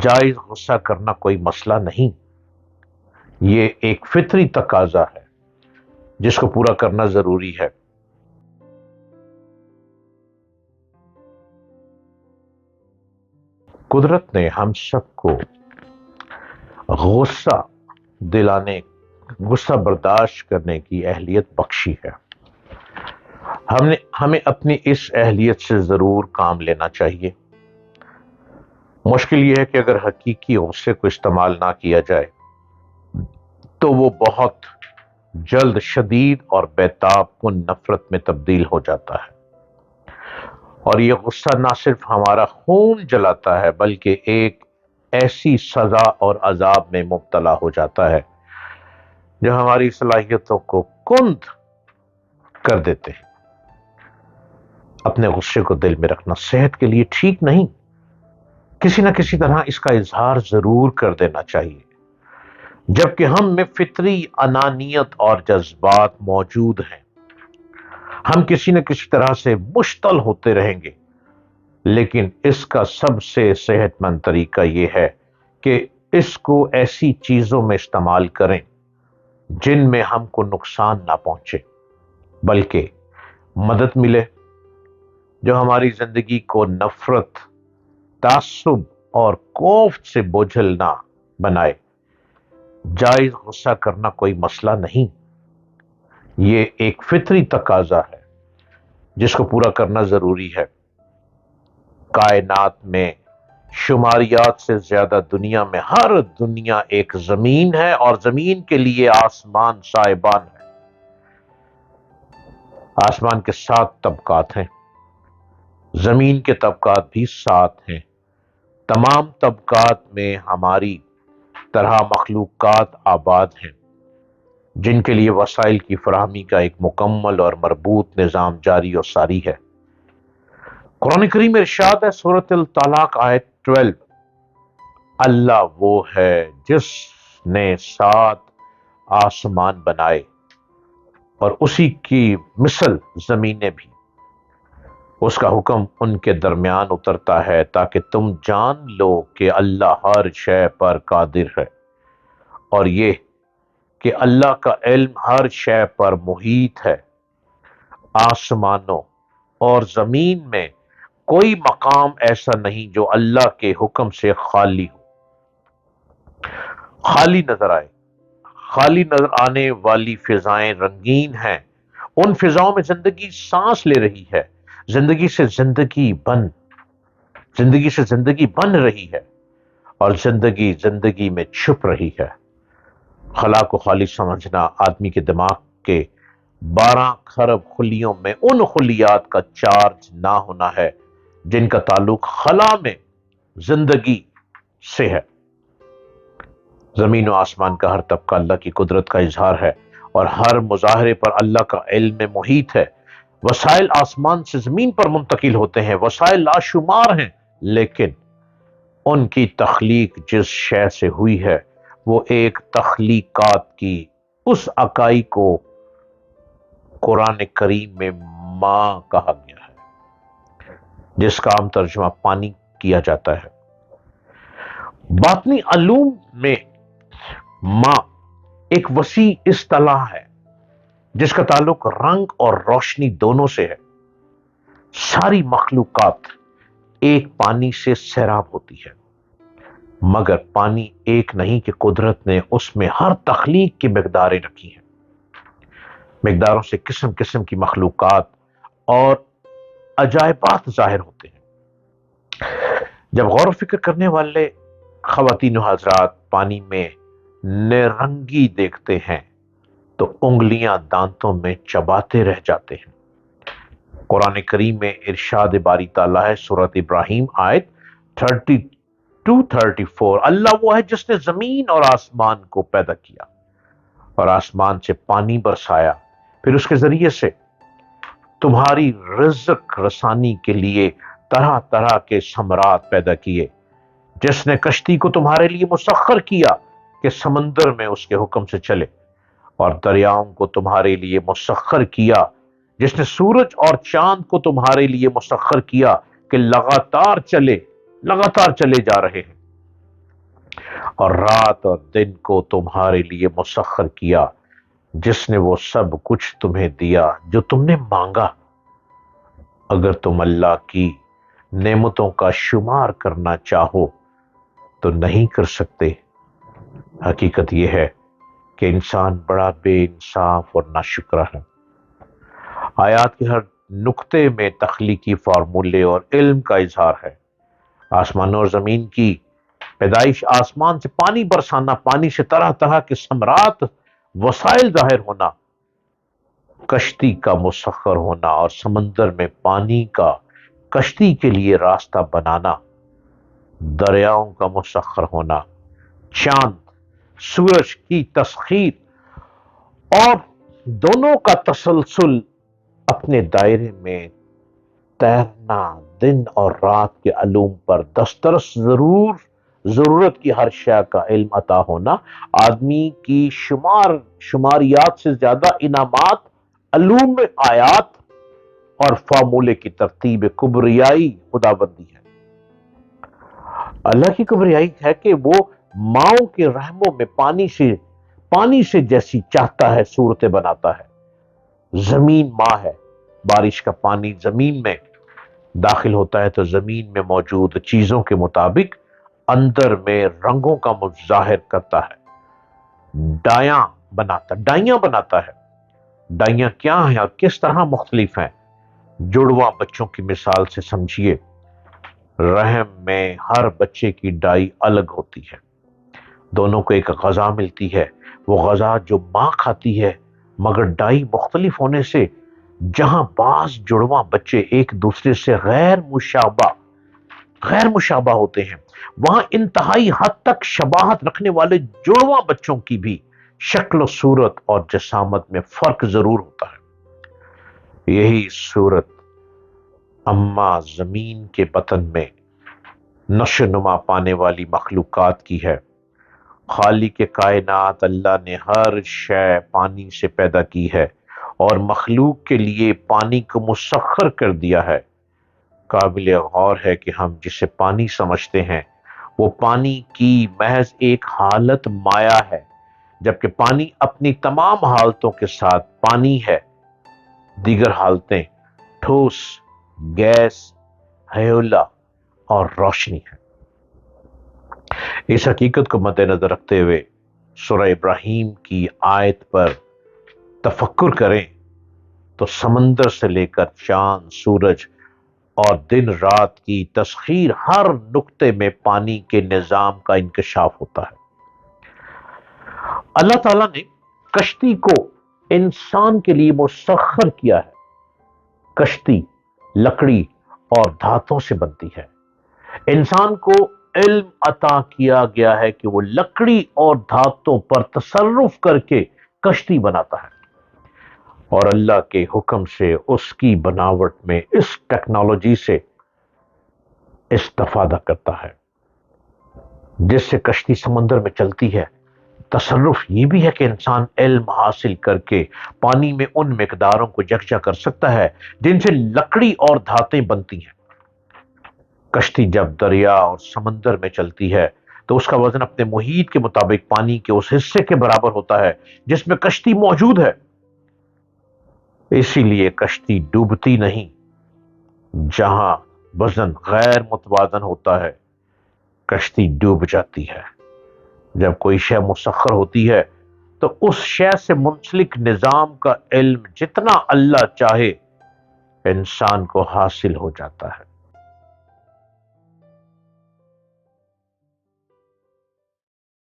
جائز غصہ کرنا کوئی مسئلہ نہیں، یہ ایک فطری تقاضا ہے جس کو پورا کرنا ضروری ہے۔ قدرت نے ہم سب کو غصہ دلانے، غصہ برداشت کرنے کی اہلیت بخشی ہے۔ ہمیں اپنی اس اہلیت سے ضرور کام لینا چاہیے۔ مشکل یہ ہے کہ اگر حقیقی غصے کو استعمال نہ کیا جائے تو وہ بہت جلد شدید اور بیتاب کن نفرت میں تبدیل ہو جاتا ہے، اور یہ غصہ نہ صرف ہمارا خون جلاتا ہے بلکہ ایک ایسی سزا اور عذاب میں مبتلا ہو جاتا ہے جو ہماری صلاحیتوں کو کند کر دیتے ہیں۔ اپنے غصے کو دل میں رکھنا صحت کے لیے ٹھیک نہیں، کسی نہ کسی طرح اس کا اظہار ضرور کر دینا چاہیے۔ جبکہ ہم میں فطری انانیت اور جذبات موجود ہیں، ہم کسی نہ کسی طرح سے مشتعل ہوتے رہیں گے، لیکن اس کا سب سے صحت مند طریقہ یہ ہے کہ اس کو ایسی چیزوں میں استعمال کریں جن میں ہم کو نقصان نہ پہنچے بلکہ مدد ملے، جو ہماری زندگی کو نفرت، تعصب اور خوف سے بوجھل نہ بنائے۔ جائز غصہ کرنا کوئی مسئلہ نہیں، یہ ایک فطری تقاضا ہے جس کو پورا کرنا ضروری ہے۔ کائنات میں شماریات سے زیادہ دنیا میں ہر دنیا ایک زمین ہے، اور زمین کے لیے آسمان سائبان ہے۔ آسمان کے 7 طبقات ہیں، زمین کے طبقات بھی 7 ہیں۔ تمام طبقات میں ہماری طرح مخلوقات آباد ہیں جن کے لیے وسائل کی فراہمی کا ایک مکمل اور مربوط نظام جاری و ساری ہے۔ قرآن کریم میں ارشاد ہے، سورۃ الطلاق آیت 12، اللہ وہ ہے جس نے 7 آسمان بنائے اور اسی کی مثل زمینیں بھی، اس کا حکم ان کے درمیان اترتا ہے تاکہ تم جان لو کہ اللہ ہر شے پر قادر ہے، اور یہ کہ اللہ کا علم ہر شے پر محیط ہے۔ آسمانوں اور زمین میں کوئی مقام ایسا نہیں جو اللہ کے حکم سے خالی ہو، خالی نظر آئے۔ خالی نظر آنے والی فضائیں رنگین ہیں، ان فضاؤں میں زندگی سانس لے رہی ہے، زندگی سے زندگی بن رہی ہے، اور زندگی میں چھپ رہی ہے۔ خلا کو خالی سمجھنا آدمی کے دماغ کے 12 خرب خلیوں میں ان خلیات کا چارج نہ ہونا ہے جن کا تعلق خلا میں زندگی سے ہے۔ زمین و آسمان کا ہر طبقہ اللہ کی قدرت کا اظہار ہے، اور ہر مظاہرے پر اللہ کا علم محیط ہے۔ وسائل آسمان سے زمین پر منتقل ہوتے ہیں، وسائل لاشمار ہیں، لیکن ان کی تخلیق جس شے سے ہوئی ہے وہ ایک تخلیقات کی اس اکائی کو قرآن کریم میں ماں کہا گیا ہے، جس کا عام ترجمہ پانی کیا جاتا ہے۔ باطنی علوم میں ماں ایک وسیع اصطلاح ہے جس کا تعلق رنگ اور روشنی دونوں سے ہے۔ ساری مخلوقات ایک پانی سے سیراب ہوتی ہے، مگر پانی ایک نہیں کہ قدرت نے اس میں ہر تخلیق کی مقداریں رکھی ہیں۔ مقداروں سے قسم قسم کی مخلوقات اور عجائبات ظاہر ہوتے ہیں۔ جب غور و فکر کرنے والے خواتین و حضرات پانی میں نرنگی دیکھتے ہیں تو انگلیاں دانتوں میں چباتے رہ جاتے ہیں۔ قرآن کریم میں ارشاد باری تعالیٰ ہے، سورۃ ابراہیم آیت 32-34، اللہ وہ ہے جس نے زمین اور آسمان کو پیدا کیا اور آسمان سے پانی برسایا، پھر اس کے ذریعے سے تمہاری رزق رسانی کے لیے طرح طرح کے ثمرات پیدا کیے، جس نے کشتی کو تمہارے لیے مسخر کیا کہ سمندر میں اس کے حکم سے چلے، اور دریاؤں کو تمہارے لیے مسخر کیا، جس نے سورج اور چاند کو تمہارے لیے مسخر کیا کہ لگاتار چلے جا رہے ہیں۔ اور رات اور دن کو تمہارے لیے مسخر کیا، جس نے وہ سب کچھ تمہیں دیا جو تم نے مانگا۔ اگر تم اللہ کی نعمتوں کا شمار کرنا چاہو تو نہیں کر سکتے۔ حقیقت یہ ہے کہ انسان بڑا بے انصاف اور ناشکرا ہے۔ آیات کے ہر نقطے میں تخلیقی فارمولے اور علم کا اظہار ہے۔ آسمانوں اور زمین کی پیدائش، آسمان سے پانی برسانا، پانی سے طرح طرح کے ثمرات وسائل ظاہر ہونا، کشتی کا مسخر ہونا اور سمندر میں پانی کا کشتی کے لیے راستہ بنانا، دریاؤں کا مسخر ہونا، چاند سورج کی تسخیر اور دونوں کا تسلسل اپنے دائرے میں تیرنا، دن اور رات کے علوم پر دسترس، ضرورت کی ہر شے کا علم عطا ہونا، آدمی کی شماریات سے زیادہ انعامات، علوم آیات اور فارمولے کی ترتیب کبریائی خداوندی ہے۔ اللہ کی کبریائی ہے کہ وہ ماؤں کے رحموں میں پانی سے جیسی چاہتا ہے صورتیں بناتا ہے۔ زمین ماں ہے، بارش کا پانی زمین میں داخل ہوتا ہے تو زمین میں موجود چیزوں کے مطابق اندر میں رنگوں کا مظاہر کرتا ہے، ڈائیاں بناتا ہے۔ ڈائیاں کیا ہیں اور کس طرح مختلف ہیں؟ جڑواں بچوں کی مثال سے سمجھیے۔ رحم میں ہر بچے کی ڈائی الگ ہوتی ہے، دونوں کو ایک غذا ملتی ہے، وہ غذا جو ماں کھاتی ہے، مگر ڈائی مختلف ہونے سے جہاں بعض جڑواں بچے ایک دوسرے سے غیر مشابہ ہوتے ہیں، وہاں انتہائی حد تک شباہت رکھنے والے جڑواں بچوں کی بھی شکل و صورت اور جسامت میں فرق ضرور ہوتا ہے۔ یہی صورت اماں زمین کے بطن میں نشو نما پانے والی مخلوقات کی ہے۔ خالق کائنات اللہ نے ہر شے پانی سے پیدا کی ہے اور مخلوق کے لیے پانی کو مسخر کر دیا ہے۔ قابل غور ہے کہ ہم جسے پانی سمجھتے ہیں وہ پانی کی محض ایک حالت مائع ہے، جبکہ پانی اپنی تمام حالتوں کے ساتھ پانی ہے۔ دیگر حالتیں ٹھوس، گیس، ہیولا اور روشنی ہے۔ اس حقیقت کو مد نظر رکھتے ہوئے سورہ ابراہیم کی آیت پر تفکر کریں تو سمندر سے لے کر چاند، سورج اور دن رات کی تسخیر، ہر نقطے میں پانی کے نظام کا انکشاف ہوتا ہے۔ اللہ تعالیٰ نے کشتی کو انسان کے لیے مسخر کیا ہے۔ کشتی لکڑی اور دھاتوں سے بنتی ہے۔ انسان کو علم عطا کیا گیا ہے کہ وہ لکڑی اور دھاتوں پر تصرف کر کے کشتی بناتا ہے، اور اللہ کے حکم سے اس کی بناوٹ میں اس ٹیکنالوجی سے استفادہ کرتا ہے جس سے کشتی سمندر میں چلتی ہے۔ تصرف یہ بھی ہے کہ انسان علم حاصل کر کے پانی میں ان مقداروں کو یکجا کر سکتا ہے جن سے لکڑی اور دھاتیں بنتی ہیں۔ کشتی جب دریا اور سمندر میں چلتی ہے تو اس کا وزن اپنے محیط کے مطابق پانی کے اس حصے کے برابر ہوتا ہے جس میں کشتی موجود ہے۔ اسی لیے کشتی ڈوبتی نہیں۔ جہاں وزن غیر متوازن ہوتا ہے کشتی ڈوب جاتی ہے۔ جب کوئی شے مسخر ہوتی ہے تو اس شے سے منسلک نظام کا علم جتنا اللہ چاہے انسان کو حاصل ہو جاتا ہے۔